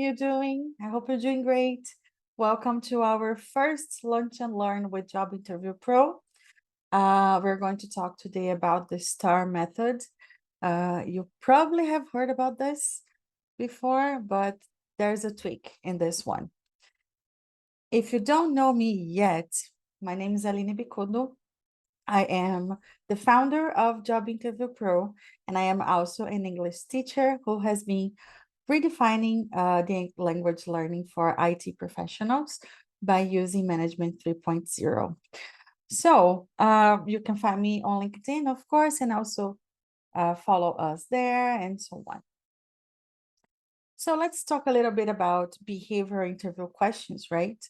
you doing? I hope you're doing great. Welcome to our first Lunch and Learn with Job Interview Pro. We're going to talk today about the STAR method. You probably have heard about this before, but there's a tweak in this one. If you don't know me yet, my name is Aline Bicudo. I am the founder of Job Interview Pro, and I am also an English teacher who has been redefining the language learning for IT professionals by using Management 3.0. So you can find me on LinkedIn, of course, and also follow us there and so on. So let's talk a little bit about behavioral interview questions, right?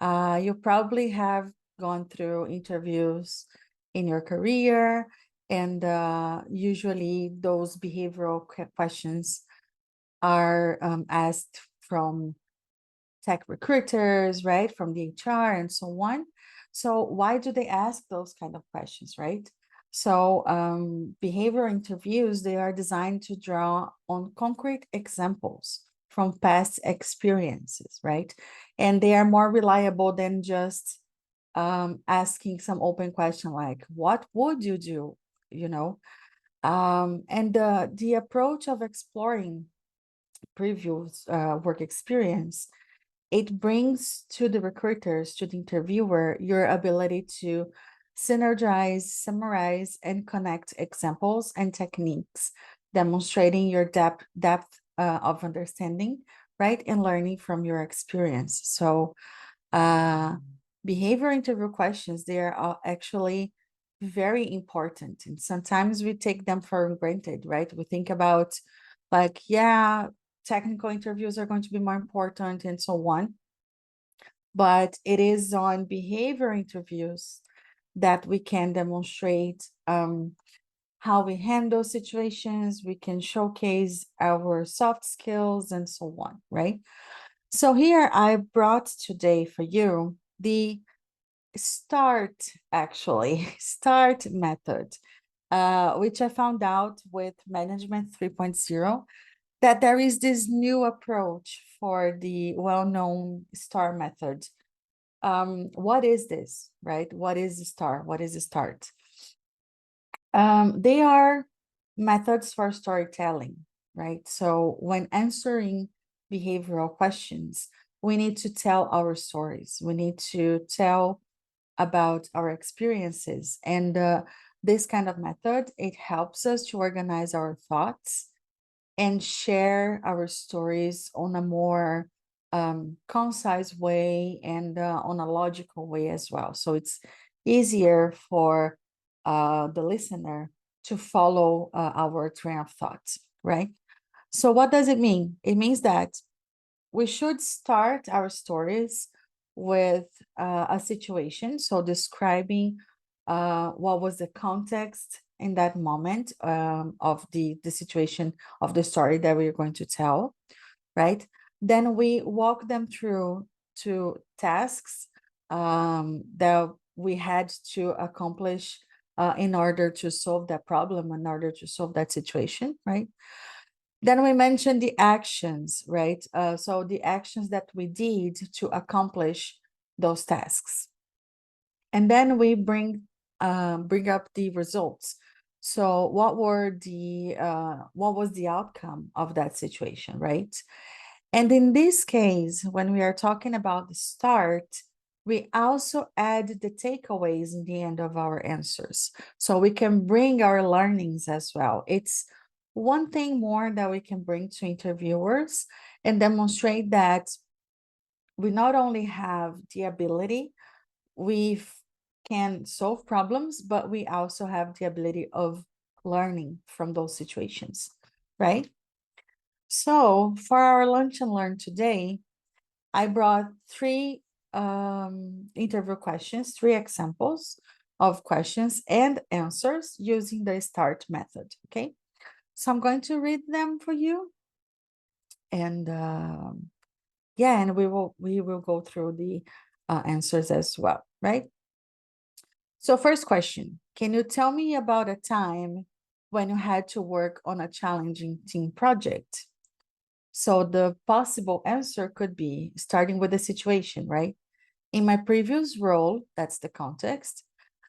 You probably have gone through interviews in your career, and usually those behavioral questions are asked from tech recruiters, right? From the HR and so on. So why do they ask those kind of questions, right? So behavioral interviews, they are designed to draw on concrete examples from past experiences, right? And they are more reliable than just asking some open question like, what would you do, you know? And the approach of exploring previous work experience, it brings to the recruiters, to the interviewer, your ability to synergize, summarize, and connect examples and techniques, demonstrating your depth of understanding, right, and learning from your experience. So behavior interview questions, they are actually very important, and sometimes we take them for granted, right? We think about like, yeah, technical interviews are going to be more important and so on. But it is on behavior interviews that we can demonstrate how we handle situations, we can showcase our soft skills and so on, right? So here I brought today for you the START method, which I found out with Management 3.0, that there is this new approach for the well-known STAR method. What is this, right? What is STAR? What is START? They are methods for storytelling, right? So when answering behavioral questions, we need to tell our stories. We need to tell about our experiences. And this kind of method, it helps us to organize our thoughts and share our stories on a more concise way and on a logical way as well. So it's easier for the listener to follow our train of thought, right? So what does it mean? It means that we should start our stories with a situation, so describing what was the context in that moment of the situation of the story that we're going to tell, right? Then we walk them through to tasks that we had to accomplish in order to solve that problem, in order to solve that situation, right? Then we mentioned the actions, right? So the actions that we did to accomplish those tasks. And then we bring up the results. So what was the outcome of that situation, right? And in this case, when we are talking about the start, we also add the takeaways in the end of our answers. So we can bring our learnings as well. It's one thing more that we can bring to interviewers and demonstrate that we not only have the ability, we can solve problems, but we also have the ability of learning from those situations, right? So for our lunch and learn today, I brought three interview questions, three examples of questions and answers using the START method, okay? So I'm going to read them for you. And yeah, and we will go through the answers as well, right? So first question, can you tell me about a time when you had to work on a challenging team project? So the possible answer could be starting with the situation, right? In my previous role, that's the context,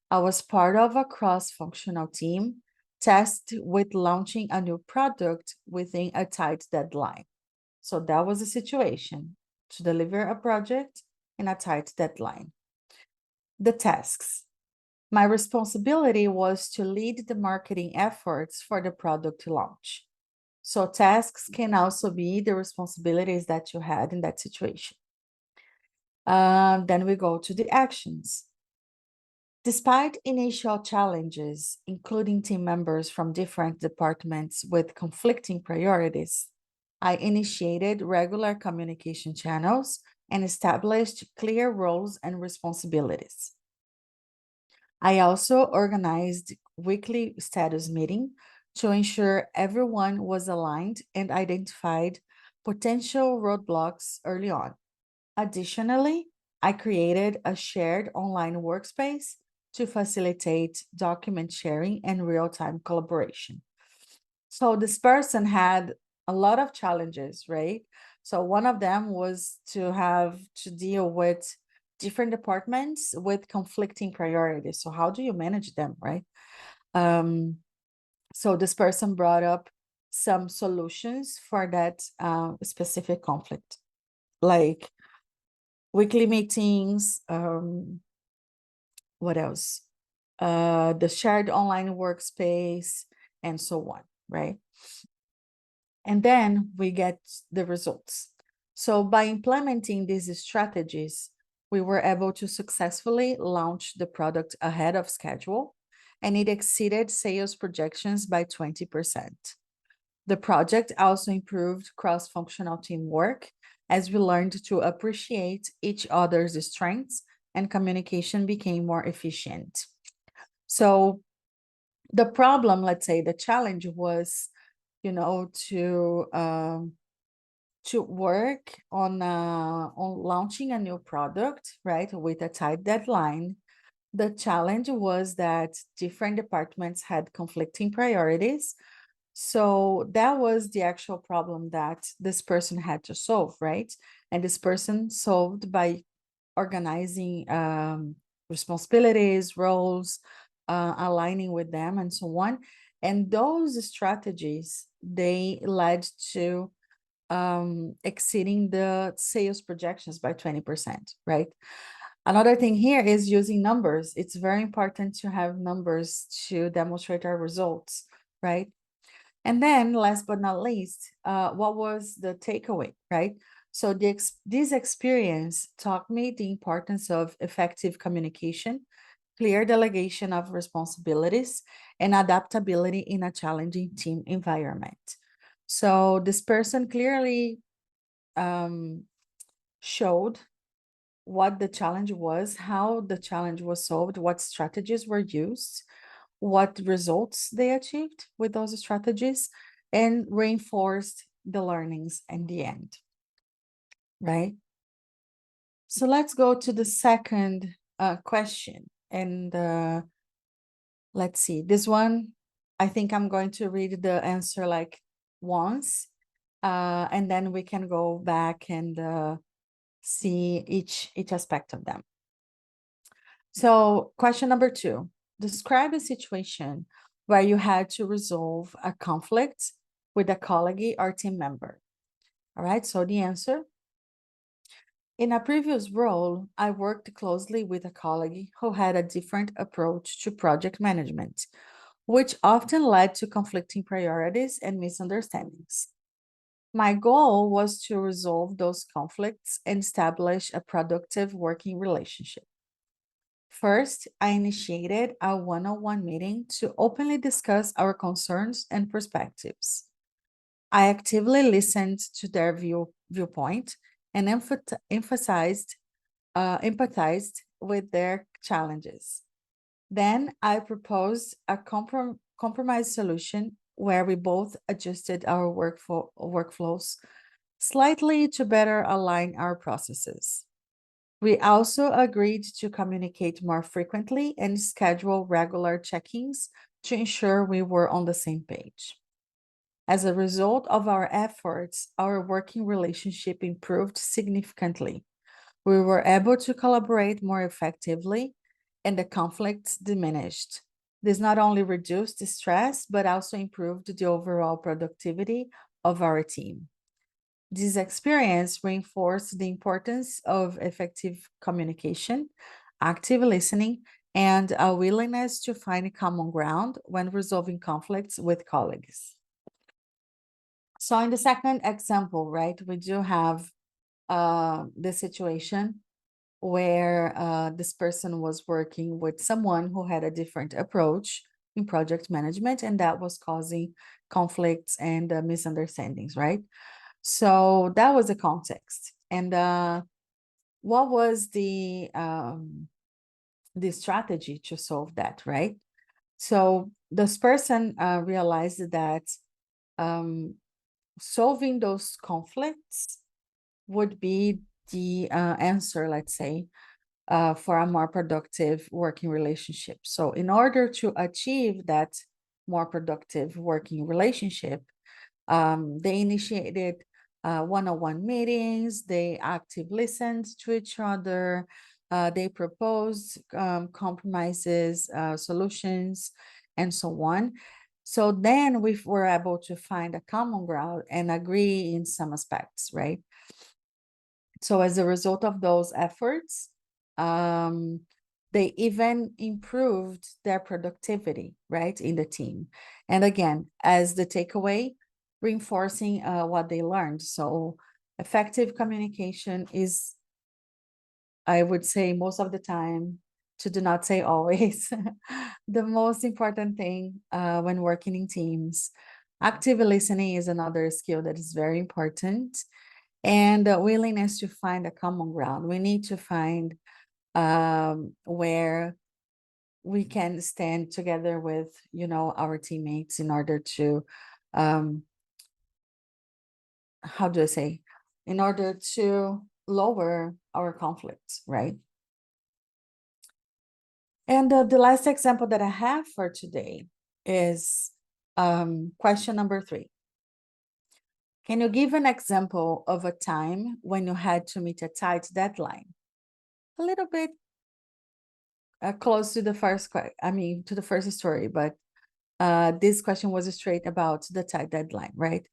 I was part of a cross-functional team tasked with launching a new product within a tight deadline. So that was the situation, to deliver a project in a tight deadline. The tasks. My responsibility was to lead the marketing efforts for the product launch. So tasks can also be the responsibilities that you had in that situation. Then we go to the actions. Despite initial challenges, including team members from different departments with conflicting priorities, I initiated regular communication channels and established clear roles and responsibilities. I also organized weekly status meeting to ensure everyone was aligned and identified potential roadblocks early on. Additionally, I created a shared online workspace to facilitate document sharing and real-time collaboration. So this person had a lot of challenges, right? So one of them was to have to deal with different departments with conflicting priorities. So how do you manage them, right? So this person brought up some solutions for that specific conflict, like weekly meetings, what else? The shared online workspace, and so on, right? And then we get the results. So by implementing these strategies, we were able to successfully launch the product ahead of schedule, and it exceeded sales projections by 20%. The project also improved cross-functional teamwork as we learned to appreciate each other's strengths and communication became more efficient. So the problem, let's say the challenge was, to work on launching a new product, right, with a tight deadline. The challenge was that different departments had conflicting priorities. So that was the actual problem that this person had to solve, right? And this person solved by organizing responsibilities, roles, aligning with them, and so on. And those strategies, they led to exceeding the sales projections by 20%, right? Another thing here is using numbers. It's very important to have numbers to demonstrate our results, right? And then last but not least, what was the takeaway, right? So this experience taught me the importance of effective communication, clear delegation of responsibilities, and adaptability in a challenging team environment. So this person clearly showed what the challenge was, how the challenge was solved, what strategies were used, what results they achieved with those strategies, and reinforced the learnings in the end, right? So let's go to the second question. And let's see, this one, I think I'm going to read the answer like once, and then we can go back and see each aspect of them. So question number 2, describe a situation where you had to resolve a conflict with a colleague or team member. All right, so the answer. In a previous role, I worked closely with a colleague who had a different approach to project management, which often led to conflicting priorities and misunderstandings. My goal was to resolve those conflicts and establish a productive working relationship. First, I initiated a one-on-one meeting to openly discuss our concerns and perspectives. I actively listened to their viewpoint and empathized with their challenges. Then I proposed a compromise solution where we both adjusted our workflows slightly to better align our processes. We also agreed to communicate more frequently and schedule regular check-ins to ensure we were on the same page. As a result of our efforts, our working relationship improved significantly. We were able to collaborate more effectively, and the conflicts diminished. This not only reduced the stress, but also improved the overall productivity of our team. This experience reinforced the importance of effective communication, active listening, and a willingness to find common ground when resolving conflicts with colleagues. So in the second example, right, we do have the situation where this person was working with someone who had a different approach in project management, and that was causing conflicts and misunderstandings, right? So that was the context. And what was the strategy to solve that, right? So this person realized that um, solving those conflicts would be the answer, let's say, for a more productive working relationship. So in order to achieve that more productive working relationship, they initiated one-on-one meetings, they active listened to each other, they proposed compromises, solutions, and so on. So then we were able to find a common ground and agree in some aspects, right? So as a result of those efforts, um, they even improved their productivity, right, in the team. And again, as the takeaway, reinforcing what they learned. So effective communication is, I would say, most of the time, to do not say always, the most important thing when working in teams. Active listening is another skill that is very important, and willingness to find a common ground. We need to find where we can stand together with, our teammates in order to, um, how do I say, in order to lower our conflicts, right? And the last example that I have for today is question number 3. Can you give an example of a time when you had to meet a tight deadline? A little bit close to the to the first story, but this question was straight about the tight deadline, right?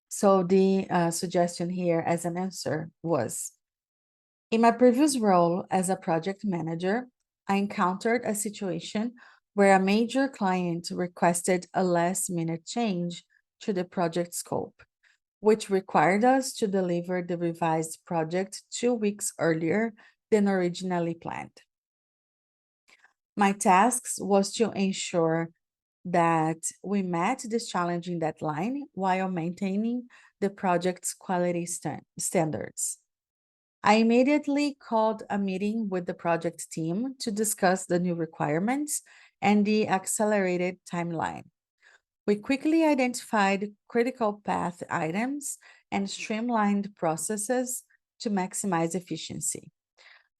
So the suggestion here as an answer was, in my previous role as a project manager, I encountered a situation where a major client requested a last-minute change to the project scope, which required us to deliver the revised project 2 weeks earlier than originally planned. My tasks was to ensure that we met this challenging deadline while maintaining the project's quality standards. I immediately called a meeting with the project team to discuss the new requirements and the accelerated timeline. We quickly identified critical path items and streamlined processes to maximize efficiency.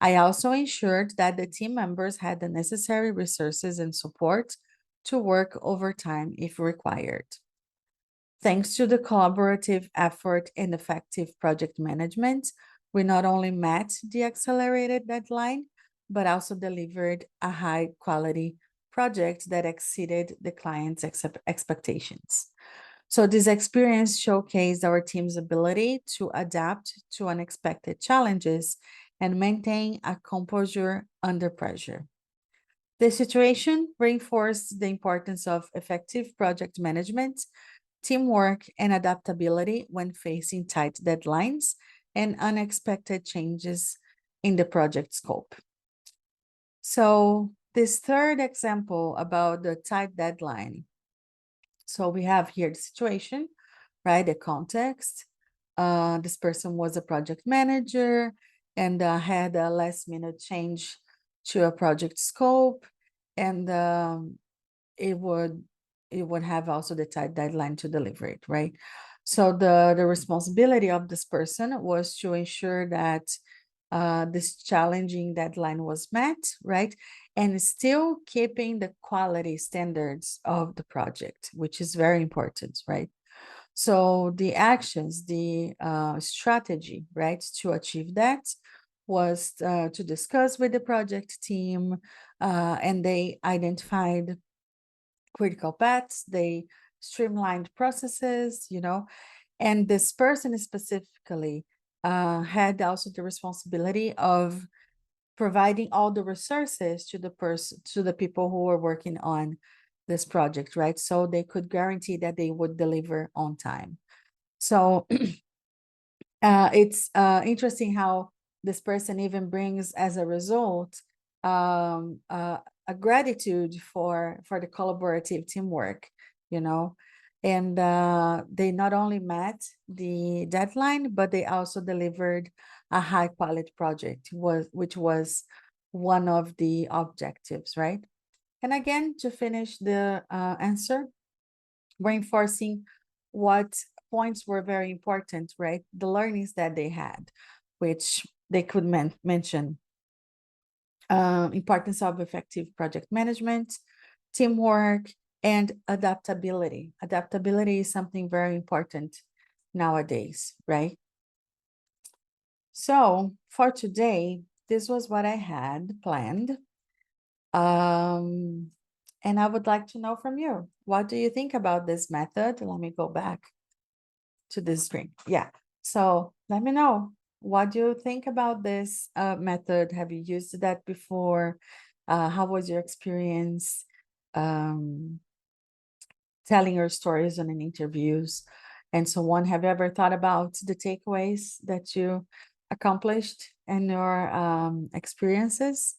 I also ensured that the team members had the necessary resources and support to work overtime if required. Thanks to the collaborative effort and effective project management, we not only met the accelerated deadline, but also delivered a high quality project that exceeded the client's expectations. So this experience showcased our team's ability to adapt to unexpected challenges and maintain a composure under pressure. The situation reinforced the importance of effective project management, teamwork, and adaptability when facing tight deadlines and unexpected changes in the project scope. So this third example about the tight deadline. So we have here the situation, right? The context. This person was a project manager and had a last minute change to a project scope, and it would have also the tight deadline to deliver it, right? So the responsibility of this person was to ensure that this challenging deadline was met, right? And still keeping the quality standards of the project, which is very important, right? So the actions, the strategy, right, to achieve that was to discuss with the project team, and they identified critical paths, they streamlined processes, and this person specifically had also the responsibility of providing all the resources to the people who were working on this project, right? So they could guarantee that they would deliver on time. So it's interesting how this person even brings as a result a gratitude for the collaborative teamwork, you know, and they not only met the deadline, but they also delivered a high quality project, which was one of the objectives, right? And again, to finish the answer, reinforcing what points were very important, right? The learnings that they had, which they could mention importance of effective project management, teamwork, and adaptability. Adaptability is something very important nowadays, right? So for today, this was what I had planned. Um, and I would like to know from you, what do you think about this method? Let me go back to this screen. Yeah. So let me know, what do you think about this method? Have you used that before? How was your experience um, telling your stories on an interviews and so on? Have you ever thought about the takeaways that you accomplished and your experiences?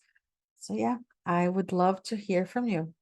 So yeah, I would love to hear from you.